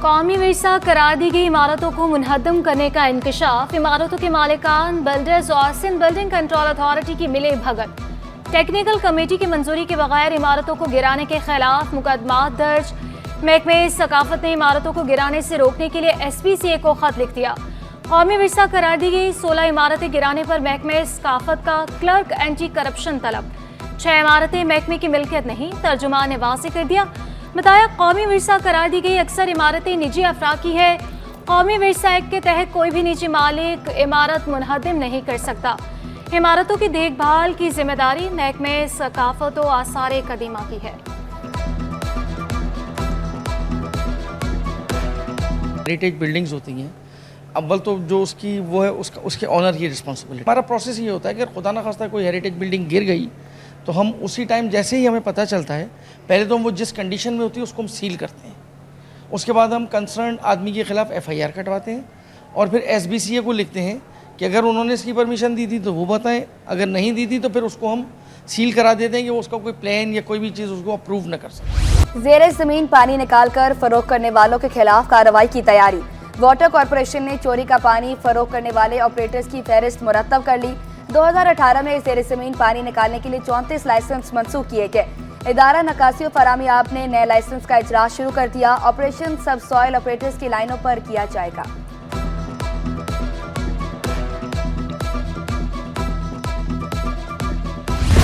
कौमी विरसा करार दी गई इमारतों को मुनहदम करने का इंकशाफ, इमारतों के मालिकान बिल्डर्स और सिंध बिल्डिंग कंट्रोल अथॉरिटी की मिले भगत। टेक्निकल कमेटी की मंजूरी के बगैर इमारतों को गिराने के खिलाफ मुकदमा दर्ज। महकमे सकाफत ने इमारतों को गिराने से रोकने के लिए SPCA को खत लिख दिया। कौमी विरसा करार दी गई 16 इमारतें गिराने पर महकमे सकाफत का क्लर्क एंटी करप्शन तलब। 6 इमारतें महकमे की मिल्कियत नहीं, तर्जुमान ने वाज़ेह कर दिया। बताया कौमी विरसा करार दी गई अक्सर इमारतें निजी अफराद की है। कौमी विरसा एक्ट के तहत कोई भी निजी मालिक इमारत मुनहदम नहीं कर सकता। इमारतों की देखभाल की जिम्मेदारी महकमे सकाफत और आसार कदीमा की है। हेरिटेज बिल्डिंग्स होती हैं, अव्वल तो जो उसकी वो है उसके ऑनर की रिस्पॉन्सिबिलिटी। हमारा प्रोसेस ये होता है कि अगर खुदा न खास्ता कोई हेरिटेज बिल्डिंग गिर गई तो हम उसी टाइम जैसे ही हमें पता चलता है, पहले तो हम वो जिस कंडीशन में होती है उसको हम सील करते हैं। उसके बाद हम कंसर्न आदमी के खिलाफ FIR कटवाते हैं और फिर SBCA को लिखते हैं कि अगर उन्होंने इसकी परमिशन दी थी तो वो बताएं, अगर नहीं दी थी तो फिर उसको हम सील करा देते हैं कि वो उसका कोई प्लान या कोई भी चीज़ उसको अप्रूव न कर सके। ज़ेरे ज़मीन पानी निकालकर फरोख्त करने वालों के खिलाफ कार्रवाई की तैयारी। वाटर कॉरपोरेशन ने चोरी का पानी फरोख्त करने वाले ऑपरेटर्स की फहरिस्त मुरतब कर ली। 2018 में ज़ेरे ज़मीन पानी निकालने के लिए 34 लाइसेंस मंसूख किए गए। इदारा नकासी और फरामियाब ने नए लाइसेंस का इजरा शुरू कर दिया। ऑपरेशन सब सॉइल ऑपरेटर्स की लाइनों पर किया जाएगा।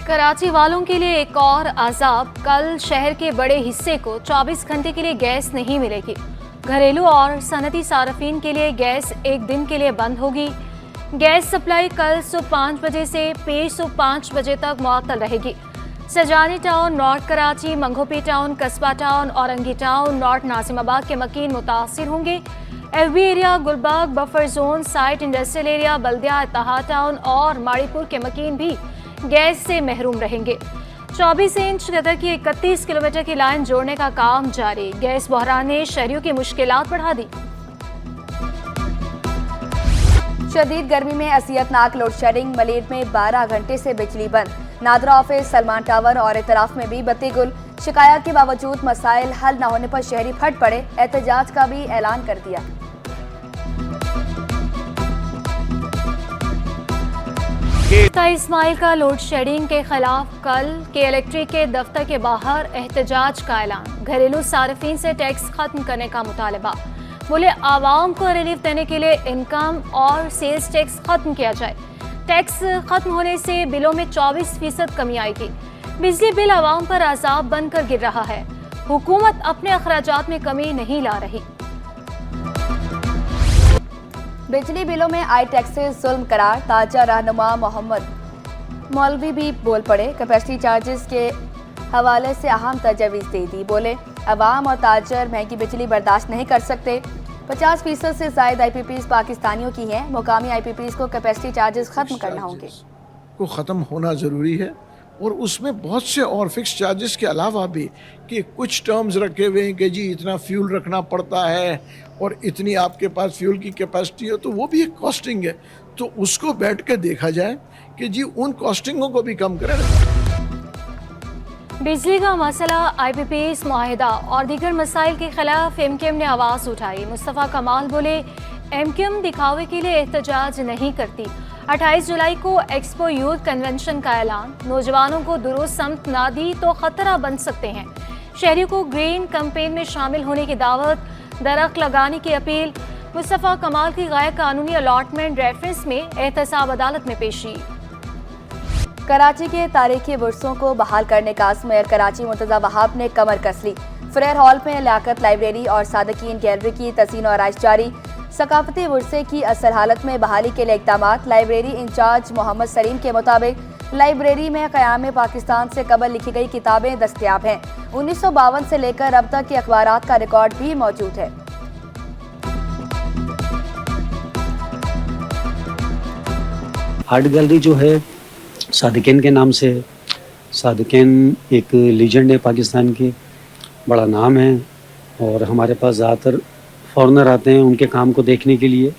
कराची वालों के लिए एक और अजाब, कल शहर के बड़े हिस्से को 24 घंटे के लिए गैस नहीं मिलेगी। घरेलू और सनती सार्फिन के लिए गैस एक दिन के लिए बंद होगी। गैस सप्लाई कल सुबह 5 बजे से पेश सुबह 5 बजे तक मुअत्तल रहेगी। Sajani town, north Karachi, Mangopir town, Qasba town, Orangi town, north Nazimabad के मकीन मुतासिर होंगे। FB area, Gulberg buffer zone, site industrial area, Baldia, Ittehad town और माड़ीपुर के मकीन भी गैस से महरूम रहेंगे। 24 इंच कदर की 31 किलोमीटर की लाइन जोड़ने का काम जारी। गैस बहरान ने शहरियों की मुश्किलात बढ़ा दी। शदीद गर्मी में असियतनाक लोड शेडिंग। मलीर में 12 घंटे से बिजली बंद। नादरा ऑफिस, सलमान टावर और इतराफ में भी बत्ती गुल। शिकायत के बावजूद मसाइल हल न होने पर शहरी फट पड़े। एहतजाज का भी ऐलान कर दिया। इस्माइल का लोड शेडिंग के खिलाफ कल के इलेक्ट्रिक के दफ्तर के बाहर एहतजाज का ऐलान। घरेलू सार्फिन से टैक्स खत्म करने का मुतालबा। बोले आवाम को रिलीफ देने के लिए इनकम और सेल्स टैक्स खत्म किया जाए। टैक्स खत्म होने से बिलों में 24% कमी आएगी। बिजली बिल आवाम पर अजाब बनकर गिर रहा है। हुकूमत अपने अखराजात में कमी नहीं ला रही। बिजली बिलों में आई टैक्सेस जुल्म करार। ताजा रहनुमा मोहम्मद मौलवी भी बोल पड़े। कैपेसिटी चार्जेस के हवाले से अहम तजवीज़ दे दी। बोले अवाम और ताजर महंगी बिजली बर्दाश्त नहीं कर सकते। 50% से ज़ायद IPPs पाकिस्तानियों की हैं। मुकामी IPPs को कैपेसिटी चार्जेस ख़त्म करना होंगे। को ख़त्म होना ज़रूरी है और उसमें बहुत से और फिक्स चार्जेस के अलावा भी कि कुछ टर्म्स रखे हुए हैं कि जी इतना फ्यूल रखना पड़ता है और इतनी आपके पास फ्यूल की कैपेसिटी हो, तो वो भी एक कॉस्टिंग है। तो उसको बैठ के देखा जाए कि जी उन कॉस्टिंगों को भी कम करें। बिजली का मसला, IPPs मुआहिदा और दीगर मसाइल के खिलाफ MQM ने आवाज़ उठाई। मुस्तफ़ा कमाल बोले MQM दिखावे के लिए एहतजाज नहीं करती। 28 जुलाई को एक्सपो यूथ कन्वेंशन का ऐलान। नौजवानों को दुरुस्त समत ना दी तो खतरा बन सकते हैं। शहरियों को ग्रीन कैंपेन में शामिल होने की दावत। दरख्त लगाने की अपील। मुस्तफ़ा कमाल की गैर कानूनी अलॉटमेंट रेफरेंस में एहतसाब अदालत में पेशी। कराची के तारीखी वर्सों को बहाल करने का अज़्म मेयर कराची मुर्तज़ा वहाब ने कमर कस ली। फ्रेयर हॉल में लियाकत लाइब्रेरी और सादकीन गैलरी की तज़ीन और आराइश जारी। सकाफती वर्से की असल हालत में बहाली के लिए इक़दामात। लाइब्रेरी इंचार्ज मोहम्मद सलीम के मुताबिक लाइब्रेरी में क़याम पाकिस्तान से कबल लिखी गई किताबें दस्तयाब हैं। 1952 से लेकर अब तक के अखबारात का रिकॉर्ड भी मौजूद है। आर्ट गैलरी जो है सादिकीन के नाम से। सादिकीन एक लीजेंड है पाकिस्तान की, बड़ा नाम है और हमारे पास ज़्यादातर फॉरेनर आते हैं उनके काम को देखने के लिए।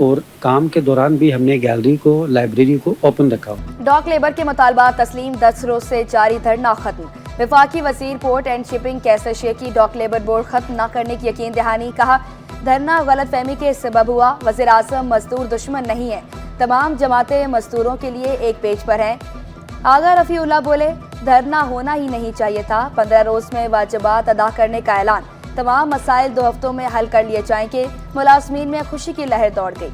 और काम के दौरान भी हमने गैलरी को, लाइब्रेरी को ओपन रखा। डॉक लेबर के मुतालबा तस्लीम 10 रोज से जारी धरना खत्म। वफाकी वज़ीर पोर्ट एंड शिपिंग कैसर शेख की डॉक लेबर बोर्ड खत्म न करने की यकीन दहानी। कहा धरना गलतफहमी के सबब हुआ। वज़ीर आज़म मजदूर दुश्मन नहीं है, तमाम जमातें मजदूरों के लिए एक पेज पर हैं। आगा रफ़ीउल्लाह बोले धरना होना ही नहीं चाहिए था। 15 रोज में वाजिबात अदा करने का ऐलान। तमाम मसाइल 2 हफ्तों में हल कर लिए जाएंगे। मुलाजमीन में खुशी की लहर दौड़ गई।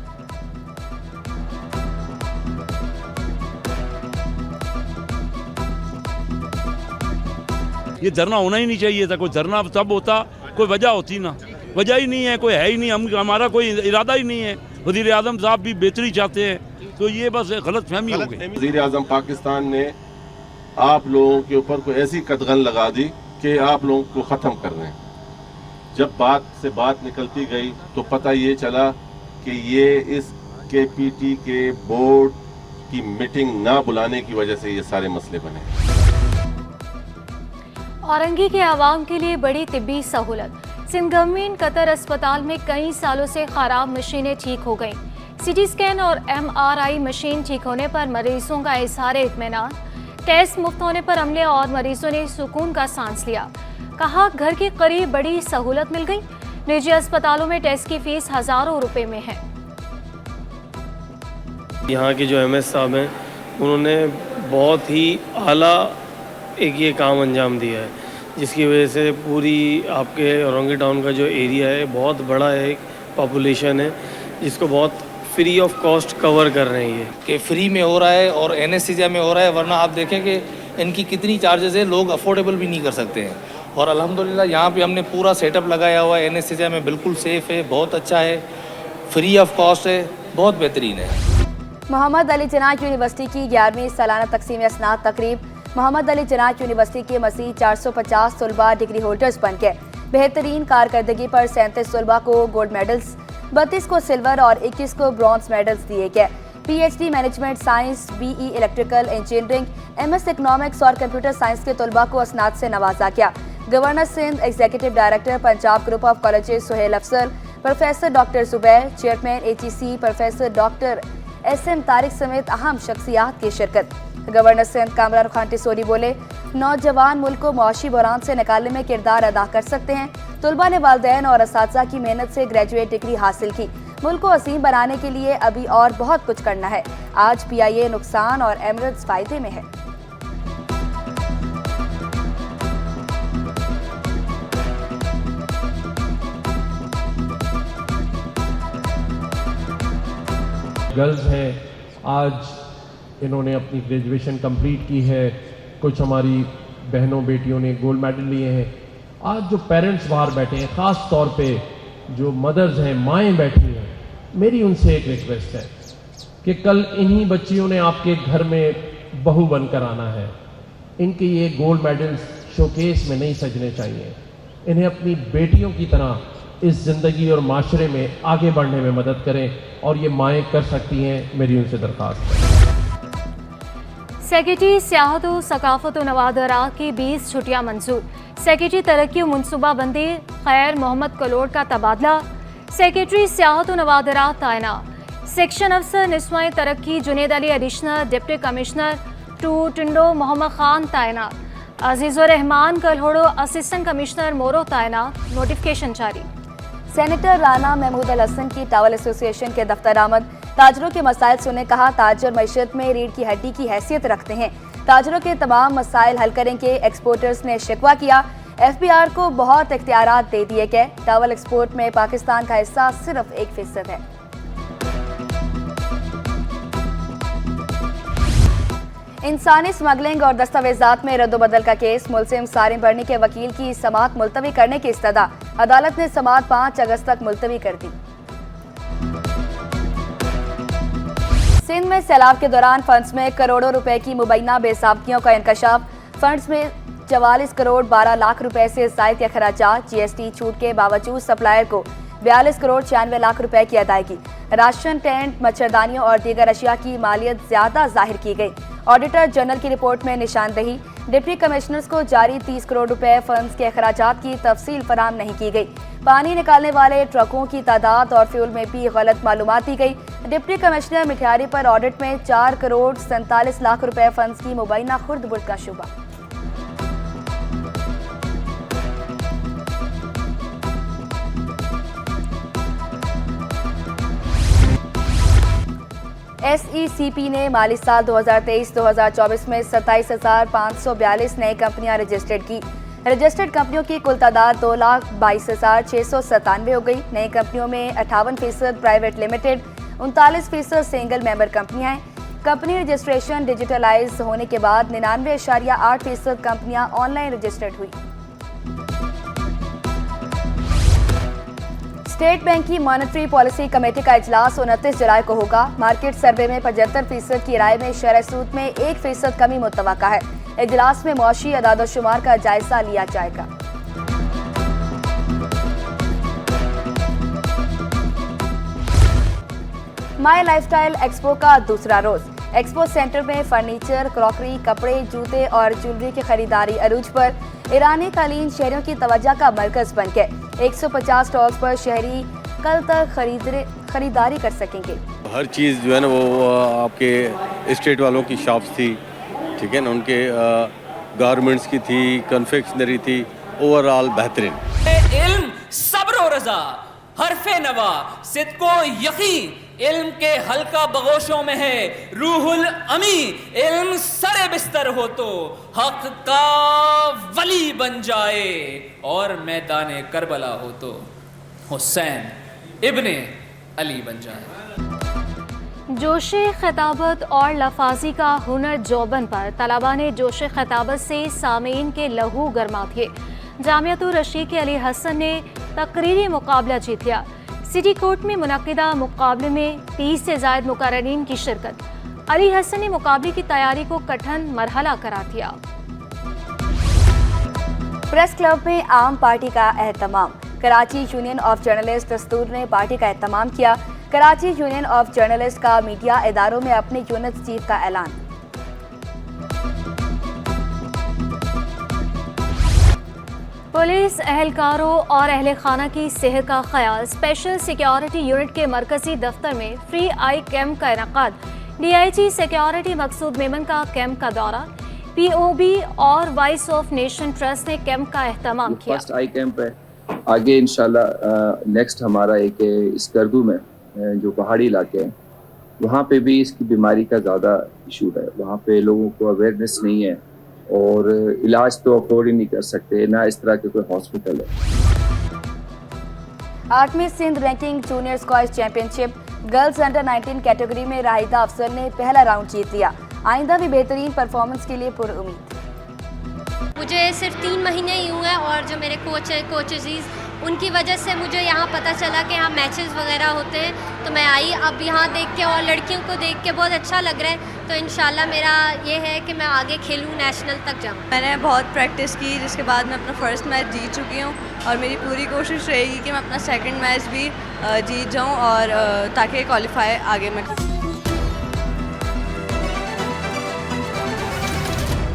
ये धरना होना ही नहीं चाहिए था। कोई धरना तब होता, कोई वजह होती ना, वजह ही नहीं है, कोई है ही नहीं। हमारा कोई इरादा ही नहीं है। वज़ीर आज़म साहब भी बेहतरी चाहते हैं, तो ये बस गलत फहमी हो गई। वज़ीर आज़म पाकिस्तान ने आप लोगों के ऊपर कोई ऐसी कदगन लगा दी कि आप लोगों को ख़त्म कर रहे हैं। जब बात से बात निकलती गई तो पता ये चला कि ये इस KPT के बोर्ड की मीटिंग ना बुलाने की वजह से ये सारे मसले बने। औरंगी के आवाम के लिए बड़ी तिब्बी सहूलत। सिंध गवर्नमेंट कतर अस्पताल में कई सालों से खराब मशीनें ठीक हो गईं। CT स्कैन और MRI मशीन ठीक होने पर मरीजों का इजहार इत्मीनान। टेस्ट मुफ्त होने पर अमले और मरीजों ने सुकून का सांस लिया। कहा घर के करीब बड़ी सहूलत मिल गई। निजी अस्पतालों में टेस्ट की फीस हजारों रुपए में है। यहाँ के जो MS साहब हैं उन्होंने बहुत ही आला एक ये काम अंजाम दिया है, जिसकी वजह से पूरी आपके औरंगी टाउन का जो एरिया है बहुत बड़ा है, एक पॉपुलेशन है जिसको बहुत फ्री ऑफ कॉस्ट कवर कर रहे हैं। ये कि फ्री में हो रहा है और एनेस्थीसिया में हो रहा है, वरना आप देखें कि इनकी कितनी चार्जेस है, लोग अफोर्डेबल भी नहीं कर सकते हैं। और अल्हम्दुलिल्लाह यहाँ पे हमने पूरा सेटअप लगाया हुआ है। एनेस्थीसिया में बिल्कुल सेफ़ है, बहुत अच्छा है, फ्री ऑफ कॉस्ट है, बहुत बेहतरीन है। मोहम्मद अली जिन्ना यूनिवर्सिटी की 11वीं सालाना तकसीम असनाद तकरीब। मोहम्मद अली जिन्ना यूनिवर्सिटी के मज़ीद 450 तलबा डिग्री होल्डर्स बन गए। बेहतरीन कारकर्दगी पर 37 तलबा को गोल्ड मेडल्स, 32 को सिल्वर और 21 को ब्रॉन्ज मेडल्स दिए गए। PhD management science, BE electrical engineering, MS economics और कंप्यूटर साइंस के तलबा को असनाद से नवाजा गया। Governor Sindh, executive director Punjab group of colleges Suhail Afsar, professor doctor Zubair, chairman HEC professor doctor SM Tariq समेत अहम शख्सियात की शिरकत। गवर्नर सिंध कामरान खान टिसोरी बोले नौजवान मुल्क को मुआशी बहरान से निकालने में किरदार अदा कर सकते हैं। तलबा ने वालिदैन और असातिज़ा की मेहनत से ग्रेजुएट डिग्री हासिल की। मुल्क को असीम बनाने के लिए अभी और बहुत कुछ करना है। आज PIA नुकसान और एमिरेट्स फायदे में है। गर्ल्स हैं, आज इन्होंने अपनी ग्रेजुएशन कंप्लीट की है। कुछ हमारी बहनों बेटियों ने गोल्ड मेडल लिए हैं। आज जो पेरेंट्स बाहर बैठे हैं, ख़ास तौर पे जो मदर्स हैं, माएँ बैठी हैं, मेरी उनसे एक रिक्वेस्ट है कि कल इन्हीं बच्चियों ने आपके घर में बहू बनकर आना है। इनके ये गोल्ड मेडल्स शोकेस में नहीं सजने चाहिए। इन्हें अपनी बेटियों की तरह इस ज़िंदगी और माशरे में आगे बढ़ने में मदद करें, और ये माएँ कर सकती हैं। मेरी उनसे दरख्वास्त है। सेक्रेटरी सियाहत व सकाफत व नवादरात की 20 छुट्टियाँ मंजूर। सेक्रेटरी तरक्की व मनसूबाबंदी खैर मोहम्मद कलोड़ का तबादला। सेक्रेटरी सियाहत व नवादरात तैनात। सेक्शन अफसर निस्वाए तरक्की Junaid Ali additional deputy commissioner to Tando Mohammad Khan तैनात। अजीज़ुर रहमान कलहोड़ो असिस्टेंट कमिश्नर मोरो तैनात। नोटिफिकेशन जारी। सेनेटर राना महमूद अल हसन की टावल एसोसिएशन के दफ्तर आमद। ताजरों के मसाइल सुने। कहा ताजर मईशत में रीढ़ की हड्डी की हैसियत रखते हैं। ताजरों के तमाम मसाइल हल करेंगे। एक्सपोर्टर्स ने शिकवा किया। FBR को बहुत इख्तियारात दे दिए गए। टावल एक्सपोर्ट में पाकिस्तान का हिस्सा सिर्फ 1% है। इंसानी स्मगलिंग और दस्तावेजात में रद्दोबदल का केस। मुलजिम सारिम बर्नी के वकील की समाअत मुलतवी करने की इस्तदा। अदालत ने समाअत 5 अगस्त तक मुलतवी कर दी। सिंध में सैलाब के दौरान फंड्स में करोड़ों रुपए की मुबैना बेसाबगियों का इंकशाफ। फंड्स में 44 करोड़ 12 लाख रुपए से ज़ायद अखराजात। GST छूट के बावजूद सप्लायर को 42 करोड़ 96 लाख रुपए की अदायगी। राशन, टेंट, मच्छरदानियों और दीगर अशिया की मालियत ज्यादा जाहिर की गई। ऑडिटर जनरल की रिपोर्ट में निशानदही। डिप्टी कमिश्नर्स को जारी 30 करोड़ रुपए फंड्स के अखराजात की तफसील फराहम नहीं की गई। पानी निकालने वाले ट्रकों की तादाद और फ्यूल में भी गलत मालूमात दी गई। डिप्टी कमिश्नर मिठियारी पर ऑडिट में 4 करोड़ 47 लाख रुपए फंड्स की मुबैना खुर्द बुर्द का शुबा। SECP ने माली साल 2023-2024 में 27,542 नई कंपनियां रजिस्टर्ड की। रजिस्टर्ड कंपनियों की कुल तादाद 2,22,697 हो गई। नई कंपनियों में 58% प्राइवेट लिमिटेड, 39% सिंगल मेंबर कंपनियां हैं। कंपनी रजिस्ट्रेशन डिजिटलाइज होने के बाद 99.8% कंपनियां ऑनलाइन रजिस्टर्ड हुई। स्टेट बैंक की मॉनेटरी पॉलिसी कमेटी का इजलास 29 जुलाई को होगा। मार्केट सर्वे में 75% की राय में शरह सूद में 1% कमी मुतवक्का है। इजलास में मौशी अदाद-ओ-शुमार का जायजा लिया जाएगा। माई लाइफस्टाइल एक्सपो का दूसरा रोज। एक्सपो सेंटर में फर्नीचर, क्रॉकरी, कपड़े, जूते और ज्वेलरी की खरीदारी अरूज पर। ईरानी कालीन शहरियों की तवज्जो का मरकज बन गए। 150 स्टॉल्स पर शहरी कल तक खरीदारी कर सकेंगे। हर चीज़ जो है ना वो आपके स्टेट वालों की शॉप्स थी, ठीक है ना, उनके गारमेंट्स की थी, कन्फेक्शनरी थी, ओवरऑल बेहतरीन। इल्म, सब्र और रज़ा, हरफे नवा, सिद्को यकीन, इल्म के हल्का बगोशों में है रूहुल अमी। इल्म सरे बिस्तर हो तो हक का वली बन जाए, और मैदान करबला हो तो हुसैन इब्ने अली बन जाए। जोश खिताबत और लफाजी का हुनर जोबन पर तलबा ने जोश खिताबत से सामीन के लहू गरमा दिए। जामियातुर रशीद के अली हसन ने तकरीरी मुकाबला जीत लिया। सिटी कोर्ट में मुनक्किदा मुकाबले में 30 से ज़ायद मुकर्ररीन की शिरकत। अली हसन ने मुकाबले की तैयारी को कठिन मरहला करार दिया। प्रेस क्लब में आम पार्टी का एहतमाम। कराची यूनियन ऑफ जर्नलिस्ट दस्तूर ने पार्टी का एहतमाम किया। कराची यूनियन ऑफ जर्नलिस्ट का मीडिया इदारों में अपने यूनिट चीफ का ऐलान। पुलिस एहलकारों और अहले खाना की सेहत का ख्याल। स्पेशल सिक्योरिटी यूनिट के मरकजी दफ्तर में फ्री आई कैंप का इनकाद। DIG सिक्योरिटी मकसूद मेमन का कैंप का दौरा। POB और वॉइस ऑफ नेशन ट्रस्ट ने कैंप का एहतमाम किया। फर्स्ट आई कैंप है। आगे इंशाल्लाह नेक्स्ट हमारा एक स्कर्दू में जो पहाड़ी इलाके हैं वहाँ पे भी इसकी बीमारी का ज़्यादा इशू है। वहाँ पे लोगों को अवेयरनेस नहीं है और इलाज तो अफोर्ड ही नहीं कर सकते, ना इस तरह के कोई हॉस्पिटल है। 8वीं Sindh ranking junior squash championship girls under 19 category में राहिदा अफसर ने पहला राउंड जीत लिया। आइंदा भी बेहतरीन परफॉर्मेंस के लिए पुरुम्मीद। मुझे सिर्फ 3 महीने ही हुए हैं और जो मेरे कोच हैं कोचेज़ उनकी वजह से मुझे यहाँ पता चला कि यहाँ मैचेस वगैरह होते हैं, तो मैं आई। अब यहाँ देख के और लड़कियों को देख के बहुत अच्छा लग रहा है, तो इंशाल्लाह मेरा ये है कि मैं आगे खेलूँ, नेशनल तक जाऊँ। मैंने बहुत प्रैक्टिस की, जिसके बाद मैं अपना फर्स्ट मैच जीत चुकी हूँ और मेरी पूरी कोशिश रहेगी कि मैं अपना सेकंड मैच भी जीत जाऊँ और ताकि क्वालिफाई आगे मैं